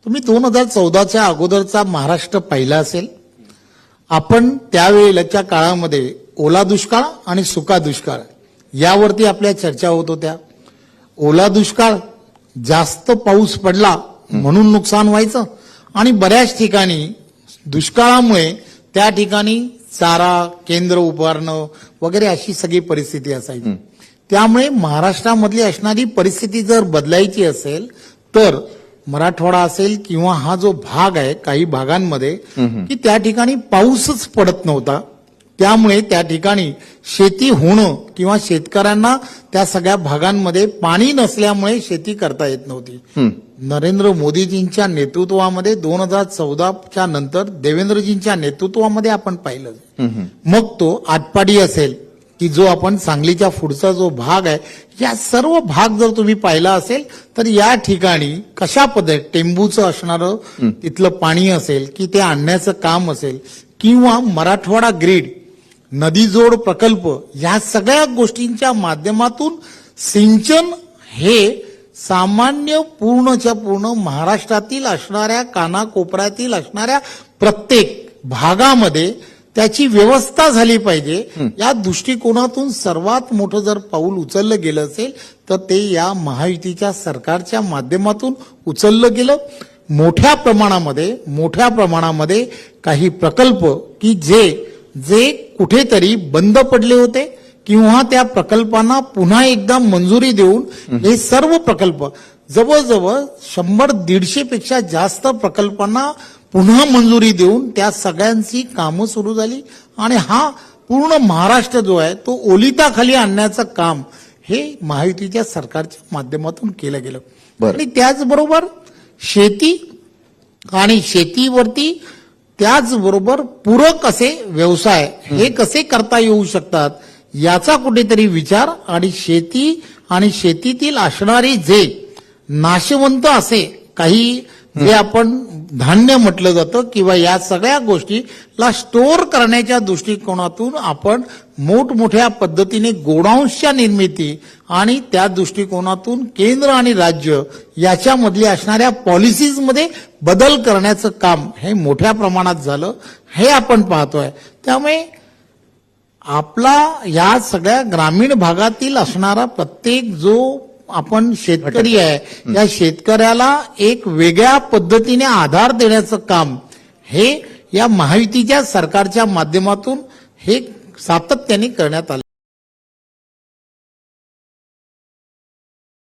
तुम्ही 2014च्या अगोदरचा महाराष्ट्र पाहिला असेल. आपण त्यावेळेच्या काळामध्ये ओला दुष्काळ आणि सुका दुष्काळ यावरती आपल्या चर्चा होत होत्या. ओला दुष्काळ जास्त पाऊस पडला म्हणून नुकसान व्हायचं आणि बऱ्याच ठिकाणी दुष्काळामुळे त्या ठिकाणी चारा केंद्र उभारणं वगैरे अशी सगळी परिस्थिती असायची. त्यामुळे महाराष्ट्रामधली असणारी परिस्थिती जर बदलायची असेल तर मराठवाडा असेल किंवा हा जो भाग आहे काही भागांमध्ये की त्या ठिकाणी पाऊसच पडत नव्हता. त्यामुळे त्या ठिकाणी शेती होणं किंवा शेतकऱ्यांना त्या सगळ्या भागांमध्ये पाणी नसल्यामुळे शेती करता येत नव्हती. नरेंद्र मोदीजींच्या नेतृत्वामध्ये 2014च्या नंतर देवेंद्रजींच्या नेतृत्वामध्ये आपण पाहिलं. मग तो आटपाडी असेल की जो आपण सांगलीच्या पुढचा जो भाग आहे या सर्व भाग जर तुम्ही पाहिला असेल तर या ठिकाणी कशा पद्धती टेंबूचं असणारं तिथलं पाणी असेल की ते आणण्याचं काम असेल किंवा मराठवाडा ग्रीड नदीजोड प्रकल्प या सगळ्या गोष्टींच्या माध्यमातून सिंचन हे सामान्य पूर्णच्या पूर्ण महाराष्ट्रातील असणाऱ्या कानाकोपऱ्यातील असणाऱ्या प्रत्येक भागामध्ये त्याची व्यवस्था झाली पाहिजे. या दृष्टिकोनातून सर्वात मोठं जर पाऊल उचललं गेलं असेल तर ते या महायुतीच्या सरकारच्या माध्यमातून उचललं गेलं. मोठ्या प्रमाणामध्ये काही प्रकल्प की जे कुठेतरी बंद पडले होते किंवा त्या प्रकल्पांना पुन्हा एकदा मंजुरी देऊन हे सर्व प्रकल्प जवळजवळ 100-150 पेक्षा जास्त प्रकल्पांना पुन्हा मंजुरी देऊन त्या सगळ्यांची कामं सुरू झाली आणि हा पूर्ण महाराष्ट्र जो आहे तो ओलिताखाली आणण्याचं काम हे महायुतीच्या सरकारच्या माध्यमातून केलं गेलं. आणि त्याचबरोबर शेती आणि शेतीवरती त्याचबरोबर पूरक असे व्यवसाय हे कसे करता येऊ शकतात याचा कुठेतरी विचार आणि शेती आणि शेतीतील असणारी जे नाशवंत असे काही जे आपण धान्य म्हटलं जातं किंवा या सगळ्या गोष्टीला स्टोअर करण्याच्या दृष्टिकोनातून आपण मोठमोठ्या पद्धतीने गोडाऊन्सच्या निर्मिती आणि त्या दृष्टिकोनातून केंद्र आणि राज्य याच्यामधल्या असणाऱ्या पॉलिसीजमध्ये बदल करण्याचं काम हे मोठ्या प्रमाणात झालं हे आपण पाहतोय. त्यामुळे आपला या सगळ्या ग्रामीण भागातील असणारा प्रत्येक जो आपण शेतकरी आहे या शेतकऱ्याला एक वेगळ्या पद्धतीने आधार देण्याचं काम हे या महायुतीच्या सरकारच्या माध्यमातून हे सातत्याने करण्यात आलं.